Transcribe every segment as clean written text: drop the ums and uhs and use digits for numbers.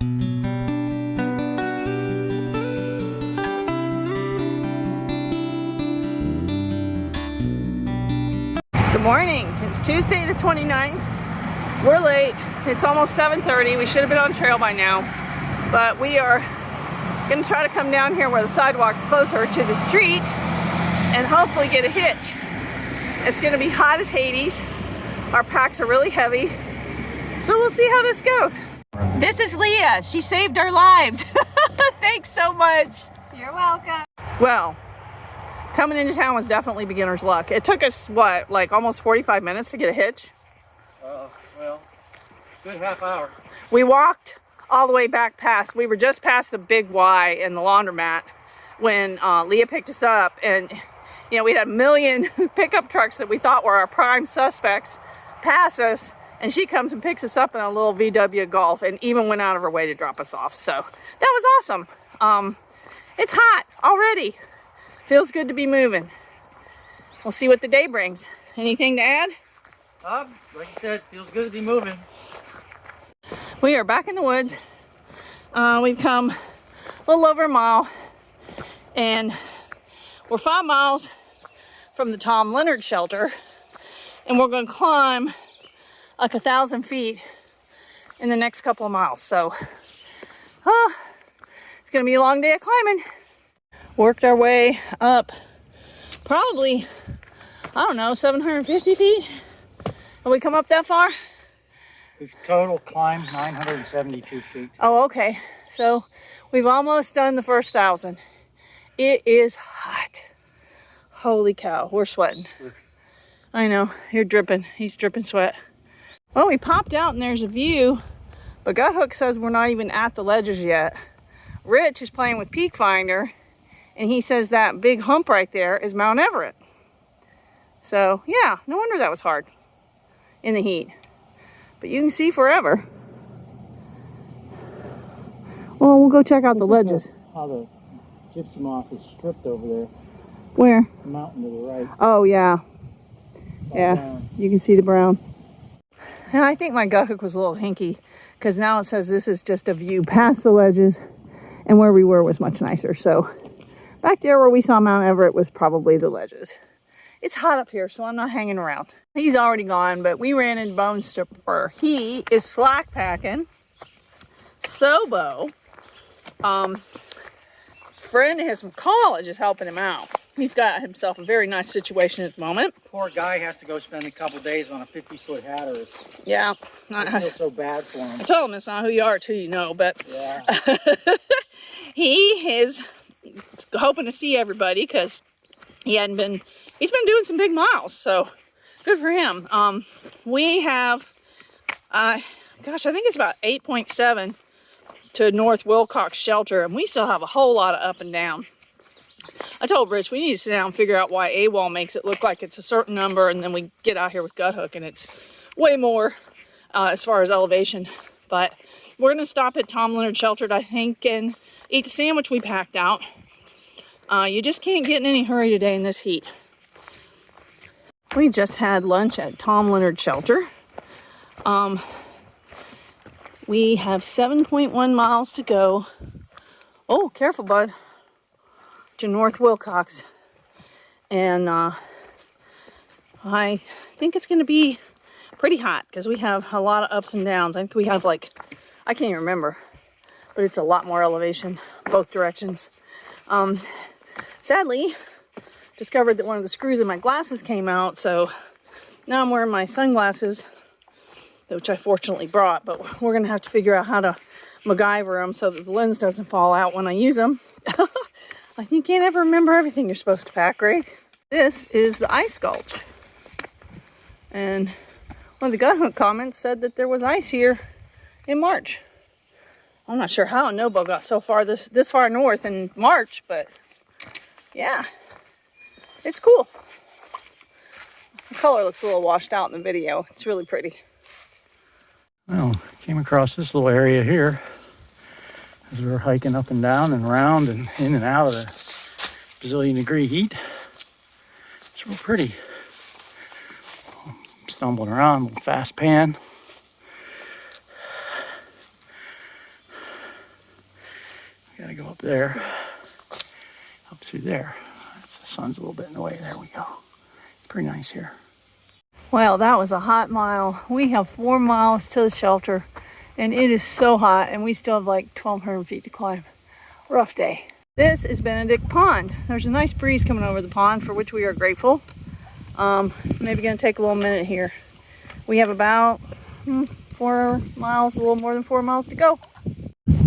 Good morning. It's Tuesday the 29th. We're late. It's almost 7:30. We should have been on trail by now. But we are going to try to come down here where the sidewalk's closer to the street and hopefully get a hitch. It's going to be hot as Hades. Our packs are really heavy. So we'll see how this goes. This is Leah. She saved our lives. Thanks so much. You're welcome. Well, coming into town was definitely beginner's luck. It took us, what, like almost 45 minutes to get a hitch? Well, good half hour. We walked all the way back past, we were just past the big Y and the laundromat when Leah picked us up, and you know, we had a million pickup trucks that we thought were our prime suspects pass us, and she comes and picks us up in a little VW Golf and even went out of her way to drop us off. So that was awesome. It's hot already. Feels good to be moving. We'll see what the day brings. Anything to add? Like you said, feels good to be moving. We are back in the woods. We've come a little over a mile, and we're 5 miles from the Tom Leonard shelter, and we're going to climb like 1,000 feet in the next couple of miles. So it's going to be a long day of climbing. Worked our way up probably, I don't know, 750 feet. Have we come up that far? We've total climbed 972 feet. Oh, okay. So we've almost done the first 1,000. It is hot. Holy cow, we're sweating. I know, you're dripping. He's dripping sweat. Well, we popped out and there's a view, but Guthook says we're not even at the ledges yet. Rich is playing with Peak Finder, and he says that big hump right there is Mount Everett. So yeah, no wonder that was hard in the heat. But you can see forever. Well, we'll go check out the ledges. How the gypsy moss is stripped over there. Where? The mountain to the right. Oh yeah. Yeah, Brown. you can see the brown. And I think my Guthook was a little hinky, because now it says this is just a view past the ledges, and where we were was much nicer. So back there where we saw Mount Everett was probably the ledges. It's hot up here, so I'm not hanging around. He's already gone, but we ran into Bone Stripper. He is slack packing. Sobo, friend of his from college is helping him out. He's got himself a very nice situation at the moment. Poor guy has to go spend a couple days on a 50-foot Hatteras. Yeah. I feel so bad for him. I told him it's not who you are, it's who you know, but Yeah. he is hoping to see everybody because he's been doing some big miles, so good for him. We have, gosh, I think it's about 8.7 to North Wilcox shelter, and we still have a whole lot of up and down. I told Rich we need to sit down and figure out why AWOL makes it look like it's a certain number, and then we get out here with Guthook and it's way more as far as elevation. But we're going to stop at Tom Leonard Sheltered, I think, and eat the sandwich we packed out. You just can't get in any hurry today in this heat. We just had lunch at Tom Leonard Shelter. We have 7.1 miles to go. Oh, careful, bud. To North Wilcox. And I think it's going to be pretty hot because we have a lot of ups and downs. I think we have like, I can't even remember, but it's a lot more elevation both directions. Sadly, discovered that one of the screws in my glasses came out, so now I'm wearing my sunglasses, which I fortunately brought, but we're going to have to figure out how to MacGyver them so that the lens doesn't fall out when I use them. Like, you can't ever remember everything you're supposed to pack, right? This is the ice gulch. And one of the Guthook comments said that there was ice here in March. I'm not sure how a Nobo got so far this far north in March, but yeah, it's cool. The color looks a little washed out in the video. It's really pretty. Well, came across this little area here as we were hiking up and down and around and in and out of the bazillion degree heat. It's real pretty. Stumbling around, a little fast pan. Gotta go up there, up through there. The sun's a little bit in the way. There we go. It's pretty nice here. Well, that was a hot mile. We have 4 miles to the shelter, and it is so hot, and we still have like 1,200 feet to climb. Rough day. This is Benedict Pond. There's a nice breeze coming over the pond, for which we are grateful. Maybe gonna take a little minute here. We have about 4 miles, a little more than 4 miles to go.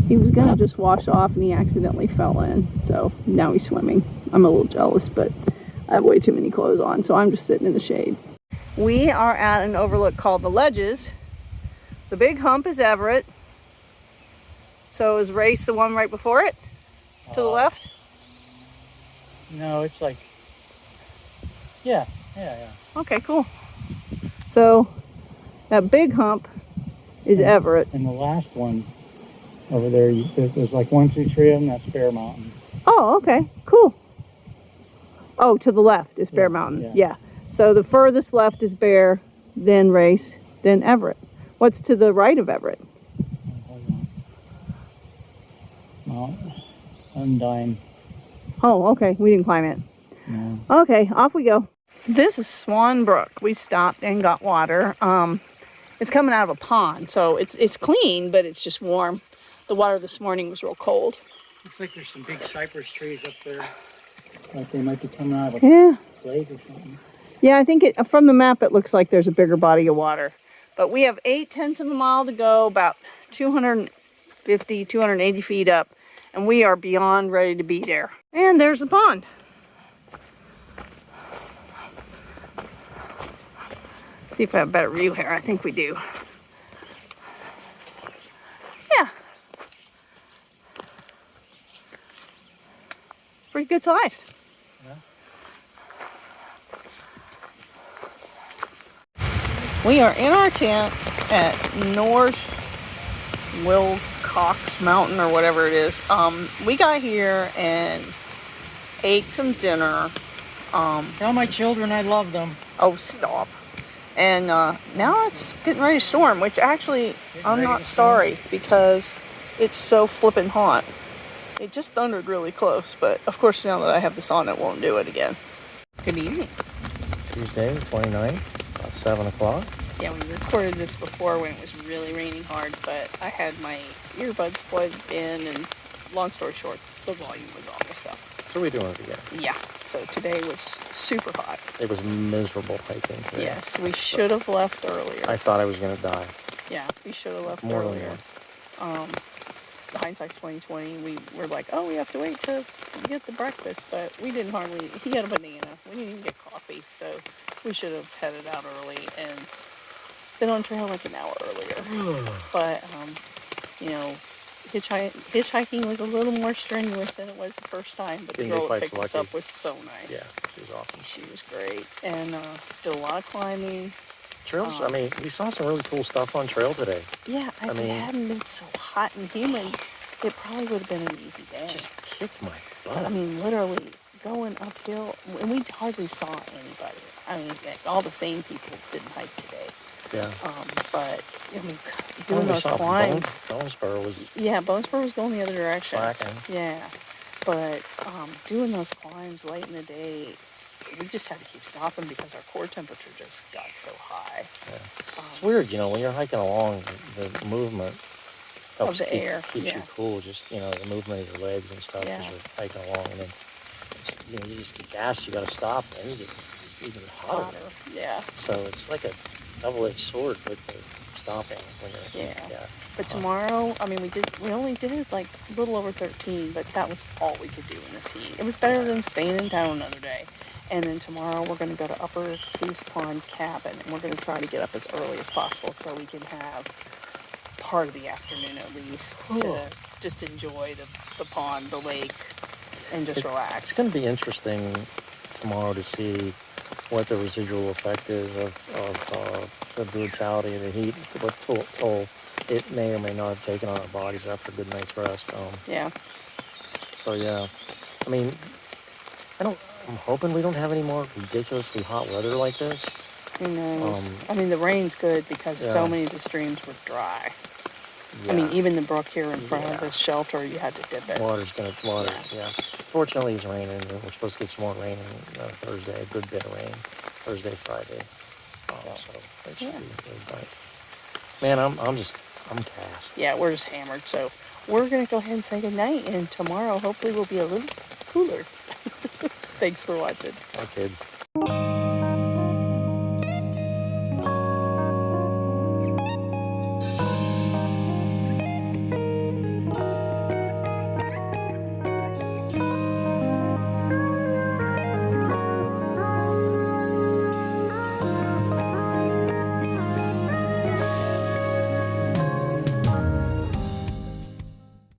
He was gonna just wash off and he accidentally fell in, so now he's swimming. I'm a little jealous, but I have way too many clothes on, so I'm just sitting in the shade. We are at an overlook called the Ledges. The big hump is Everett. So is Race the one right before it? To the left? No, it's like, yeah. Okay, cool. So that big hump is Everett. And the last one over there, there's like 1, 2, 3 of them. That's Bear Mountain. Oh, okay, cool. Oh, to the left is Bear Mountain. Yeah. So the furthest left is Bear, then Race, then Everett. What's to the right of Everett? Mount Undine. Oh, okay. We didn't climb it. No. Okay, off we go. This is Swan Brook. We stopped and got water. It's coming out of a pond, so it's clean, but it's just warm. The water this morning was real cold. Looks like there's some big cypress trees up there. Like they might be coming out of a lake or something. Yeah, I think from the map it looks like there's a bigger body of water. But we have 0.8 of a mile to go, about 250, 280 feet up, and we are beyond ready to be there. And there's the pond. See if I have a better view here. I think we do. Yeah. Pretty good sized. Yeah. We are in our tent at North Wilcox Mountain or whatever it is. We got here and ate some dinner. Tell my children I love them. Oh, stop. And now it's getting ready to storm, which actually I'm not sorry because it's so flippin' hot. It just thundered really close, but of course now that I have this on, it won't do it again. Good evening. It's Tuesday, the 29th, about 7 o'clock. Yeah, we recorded this before when it was really raining hard, but I had my earbuds plugged in, and long story short, the volume was all messed up. So we're doing it again. Yeah, so today was super hot. It was miserable hiking today. Yes, we should have left earlier. I thought I was going to die. Yeah, we should have left More earlier. than once. Hindsight's 2020. We were like, oh, we have to wait to get the breakfast, but we didn't hardly. He had a banana. We didn't even get coffee, so we should have headed out early and been on trail like an hour earlier. But you know, hitchhiking was a little more strenuous than it was the first time. But the girl that picked us up was so nice. Yeah, she was awesome. She was great, and did a lot of climbing. Trails, I mean, we saw some really cool stuff on trail today. Yeah, if it hadn't been so hot and humid, it probably would have been an easy day. It just kicked my butt. But, I mean, literally going uphill, and we hardly saw anybody. I mean, all the same people didn't hike today. Yeah. But I mean, doing those climbs. Bonespur was. Yeah, Bonespur was going the other direction. Slacking. Yeah, but doing those climbs late in the day, we just had to keep stopping because our core temperature just got so high. Yeah. It's weird, you know, when you're hiking along, the movement helps of the air. keeps you cool. Just, you know, the movement of your legs and stuff as you're hiking along, and then you know, you just get gassed. You got to stop, and you get even hotter. Yeah. So it's like a double-edged sword with the stopping when you're. Yeah. But tomorrow, I mean, we only did like a little over 13, but that was all we could do in this heat. It was better than staying in town another day. And then tomorrow we're going to go to Upper Goose Pond Cabin, and we're going to try to get up as early as possible so we can have part of the afternoon at least to just enjoy the pond, the lake, and just relax. It's going to be interesting tomorrow to see what the residual effect is of the brutality of the heat, what toll it may or may not have taken on our bodies after a good night's rest. Yeah. So, yeah. I mean, I'm hoping we don't have any more ridiculously hot weather like this. Who knows? I mean, the rain's good because so many of the streams were dry. I mean, Yeah. even the brook here in front of Yeah. this shelter, you had to dip it. Water, yeah. Fortunately, it's raining. We're supposed to get some more rain on Thursday, a good bit of rain, Thursday, Friday. So it should Yeah. be good. But man, I'm gassed. Yeah, we're just hammered. So we're going to go ahead and say goodnight. And tomorrow, hopefully, will be a little cooler. Thanks for watching. Bye, kids.